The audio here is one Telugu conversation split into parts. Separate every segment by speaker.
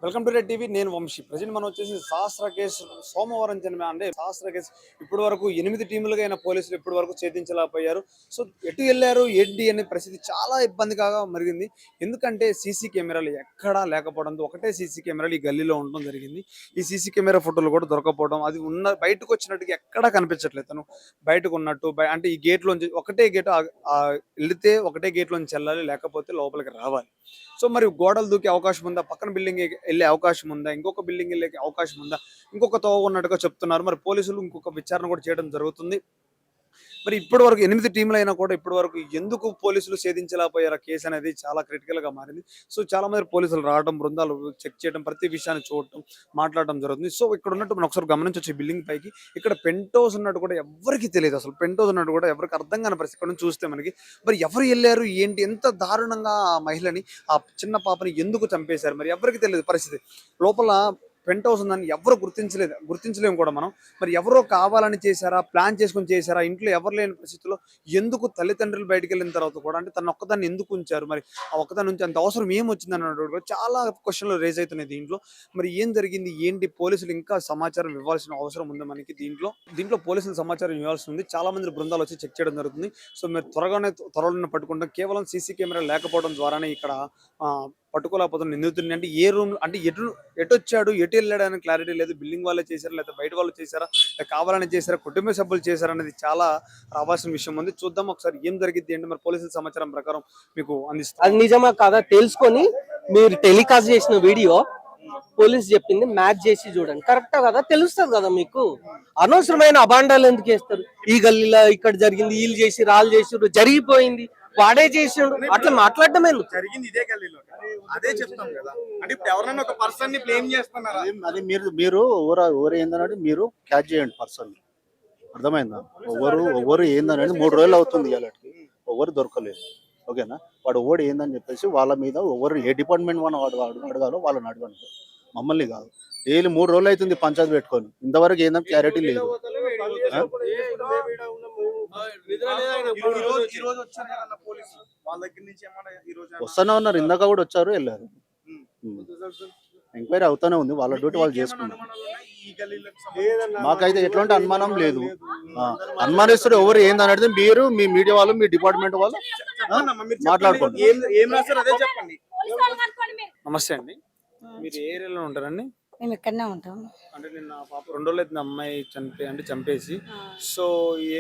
Speaker 1: Welcome to red TV. నేను వంశీ. ప్రజెంట్ మనం వచ్చేసి సహస్ర కేసు సోమవారం జన్మ అంటే సహస్ర కేసు ఇప్పటి వరకు 8 టీములుగా అయిన పోలీసులు ఇప్పటి వరకు ఛేదించలేకపోయారు. సో ఎటు వెళ్ళారు ఏంటి అనే పరిస్థితి చాలా ఇబ్బందిగా మరిగింది. ఎందుకంటే సీసీ కెమెరాలు ఎక్కడా లేకపోవడంతో ఒకటే సీసీ కెమెరాలు ఈ గల్లీలో ఉండడం జరిగింది. ఈ సీసీ కెమెరా ఫోటోలు కూడా దొరకపోవడం, అది ఉన్న బయటకు వచ్చినట్టుగా ఎక్కడా కనిపించట్లేదు. తను బయటకు ఉన్నట్టు అంటే ఈ గేట్లోంచి ఒకటే గేట్ వెళితే ఒకటే గేట్లోంచి వెళ్ళాలి, లేకపోతే లోపలికి రావాలి. సో మరి గోడలు దూకే అవకాశం ఉందా, పక్కన బిల్డింగ్ వెళ్ళే అవకాశం ఉందా, ఇంకొక బిల్డింగ్ వెళ్ళే అవకాశం ఉందా, ఇంకొక తోవ ఉన్నట్టుగా చెప్తున్నారు. మరి పోలీసులు ఇంకొక విచారణ కూడా చేయడం జరుగుతుంది. మరి ఇప్పటి వరకు 8 టీంలు అయినా కూడా ఇప్పటి వరకు ఎందుకు పోలీసులు ఛేదించలేకపోయారు కేసు అనేది చాలా క్రిటికల్ గా మారింది. సో చాలా మంది పోలీసులు రావడం, బృందాలు చెక్ చేయడం, ప్రతి విషయాన్ని చూడటం, మాట్లాడడం జరుగుతుంది. సో ఇక్కడ ఉన్నట్టు మనం ఒకసారి గమనించవచ్చు, బిల్డింగ్ పైకి ఇక్కడ పెంట్ హౌస్ ఉన్నట్టు కూడా ఎవరికి తెలియదు. అసలు పెంట్ హౌస్ ఉన్నట్టు కూడా ఎవరికి అర్థం కాని పరిస్థితి. ఇక్కడ నుంచి చూస్తే మనకి మరి ఎవరు వెళ్ళారు ఏంటి, ఎంత దారుణంగా ఆ మహిళని, ఆ చిన్న పాపని ఎందుకు చంపేశారు మరి ఎవరికి తెలియదు పరిస్థితి. లోపల పెంట్ హౌస్ ఉందని ఎవరు గుర్తించలేము కూడా మనం. మరి ఎవరో కావాలని చేశారా, ప్లాన్ చేసుకుని చేశారా, ఇంట్లో ఎవరు లేని పరిస్థితుల్లో ఎందుకు తల్లిదండ్రులు బయటకు వెళ్ళిన తర్వాత కూడా అంటే తను ఒక్కదాన్ని ఎందుకు ఉంచారు, మరి ఆ ఒక్కదాని నుంచి అంత అవసరం ఏమొచ్చింది అన్నట్టు చాలా క్వశ్చన్లు రేజ్ అవుతున్నాయి దీంట్లో. మరి ఏం జరిగింది ఏంటి, పోలీసులు ఇంకా సమాచారం ఇవ్వాల్సిన అవసరం ఉంది మనకి. దీంట్లో పోలీసులు సమాచారం ఇవ్వాల్సి ఉంది. చాలా మంది బృందాలు వచ్చి చెక్ చేయడం జరుగుతుంది. సో మీరు త్వరలోనే పట్టుకుంటాం. కేవలం సీసీ కెమెరా లేకపోవడం ద్వారానే ఇక్కడ పట్టుకోలేకపోతున్న నిందితుడిని. అంటే ఏ రూమ్ అంటే ఎటు వచ్చాడు, ఎటు వెళ్ళాడు అని క్లారిటీ లేదు. బిల్డింగ్ వాళ్ళే చేశారా, లేదా బయట వాళ్ళు చేశారా, లేదా కావాలని చేశారా, కుటుంబ సభ్యులు చేశారా అనేది చాలా రావాల్సిన విషయం ఉంది. చూద్దాం ఒకసారి ఏం జరిగింది ఏంటి. మరి పోలీసుల సమాచారం ప్రకారం మీకు అందిస్తారు.
Speaker 2: అది నిజమా కాదా తెలుసుకొని మీరు టెలికాస్ట్ చేసిన వీడియో పోలీస్ చెప్పింది మ్యాచ్ చేసి చూడండి. కరెక్టా కదా తెలుస్తుంది కదా మీకు. అనవసరమైన అబాండాలు ఎందుకు వేస్తారు? ఈ గల్లీలో ఇక్కడ జరిగింది, వీళ్ళు చేసి రాళ్ళు చేసి జరిగిపోయింది, వాడే చేసిండు, అట్లా మాట్లాడటమే
Speaker 3: జరిగింది ఇదే గల్లీలో. అదే చెప్తాం కదా. అంటే ఇప్పుడు ఎవరైనా ఒక పర్సన్ ని బ్లేమ్ చేస్తున్నారా?
Speaker 4: అది మీరు ఎవరు ఏందనేది మీరు క్యాచ్ చేయండి పర్సన్. అర్థమైందా? ఎవరు ఏందనేది 3 రోజులు అవుతుంది ఇవాళకి, ఎవరు దొరకలేదు. ఓకేనా? వాడు ఓడి ఏందని చెప్పేసి వాళ్ళ మీద ఎవరు ఏ డిపార్ట్మెంట్ వాడు అడగాలో వాళ్ళని అడగండి, మమ్మల్ని కాదు. డైలీ 3 రోజులు అవుతుంది పంచాయతీ పెట్టుకొని, ఇంతవరకు ఏందని క్లారిటీ లేదు. వస్తూనే ఉన్నారు, ఇందాక కూడా వచ్చారు వెళ్ళారు. ఎంక్వైరీ అవుతానే ఉంది, వాళ్ళ డ్యూటీ వాళ్ళు చేసుకున్నారు. మాకైతే ఎట్లాంటి అనుమానం లేదు. అనుమానిస్తారు ఎవరు ఏందనేది మీరు మీ మీడియా వాళ్ళు, మీ డిపార్ట్మెంట్ వాళ్ళు మాట్లాడుకోండి.
Speaker 1: నమస్తే అండి, మీరు ఏ ఏరియాలో ఉంటారండి?
Speaker 5: మేము ఇక్కడనే ఉంటాం.
Speaker 1: అంటే నిన్న పాప 2 రోజులు అయితే అమ్మాయి చంపేసి, సో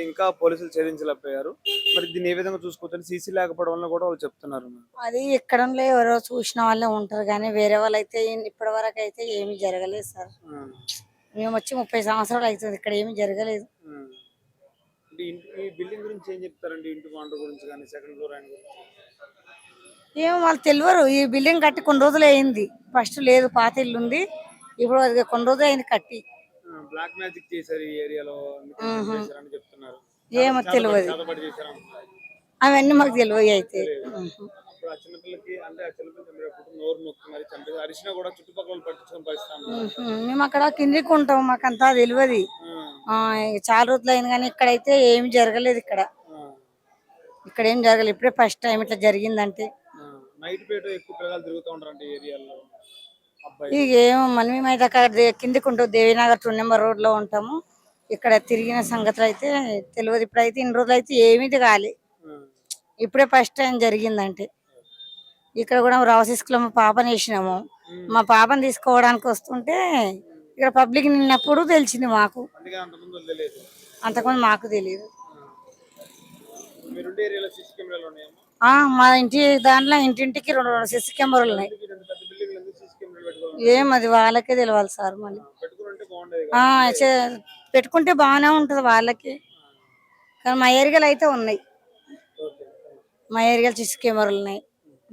Speaker 1: ఇంకా పోలీసులు ఛేదించలేకపోయారు. మరి దీన్ని ఏ విధంగా చూసుకోవచ్చు? సీసీ లేకపోవడం వల్ల కూడా వాళ్ళు చెప్తున్నారు.
Speaker 5: అది ఎక్కడ ఎవరో చూసిన వాళ్ళే ఉంటారు, కానీ వేరే వాళ్ళు అయితే ఇప్పటి వరకు అయితే ఏమీ జరగలేదు సార్. మేము వచ్చి 30 సంవత్సరాలు అవుతుంది, ఇక్కడ ఏమీ జరగలేదు.
Speaker 1: ఈ బిల్డింగ్ గురించి ఏం చెప్తారండి? ఇంటి వాటర్ గురించి కానీ, సెకండ్ ఫ్లోర్ ఆయన గురించి
Speaker 5: ఏమో వాళ్ళు తెలియరు. ఈ బిల్డింగ్ కట్టి కొన్ని రోజులు అయింది, ఫస్ట్ లేదు, పాత ఇల్లు ఉంది. ఇప్పుడు అది కొన్ని రోజులు అయింది కట్టి.
Speaker 1: బ్లాక్ మ్యాజిక్ చేశారు ఈ ఏరియాలో చెప్తున్నారు.
Speaker 5: ఏమో తెలియదు, అవన్నీ మాకు తెలియదు. అయితే మేము అక్కడ కిందికి ఉంటాం, మాకు అంతా తెలియదు. చాలా రోజులు అయింది, కానీ ఇక్కడైతే ఏమి జరగలేదు. ఇక్కడ ఏం జరగలేదు, ఇప్పుడే ఫస్ట్ టైం ఇట్లా జరిగిందంటే. ఇక ఏమో మళ్ళీ మేమైతే అక్కడ కిందికి ఉంటాం, దేవీనగర్ 2 నెంబర్ రోడ్ లో ఉంటాము. ఇక్కడ తిరిగిన సంగతులు అయితే తెలియదు. ఇప్పుడైతే ఇన్ని రోజులు అయితే ఏమిటి కాలే, ఇప్పుడే ఫస్ట్ టైం జరిగిందంటే. ఇక్కడ కూడా రావసిస్కులో మా పాపని వేసినాము. మా పాపని తీసుకోవడానికి వస్తుంటే ఇక్కడ పబ్లిక్ నిన్నప్పుడు తెలిసింది మాకు, అంతకుముందు మాకు తెలియదు. మా ఇంటి దాంట్లో ఇంటింటికి 2 సీసీ కెమెరాలు ఉన్నాయి. ఏమది వాళ్ళకే తెలియాలి సార్. మళ్ళీ పెట్టుకుంటే బాగానే ఉంటది వాళ్ళకి, కానీ మా ఏరియాలో అయితే ఉన్నాయి. మా ఏరియాలో సీసీ కెమెరాలు ఉన్నాయి.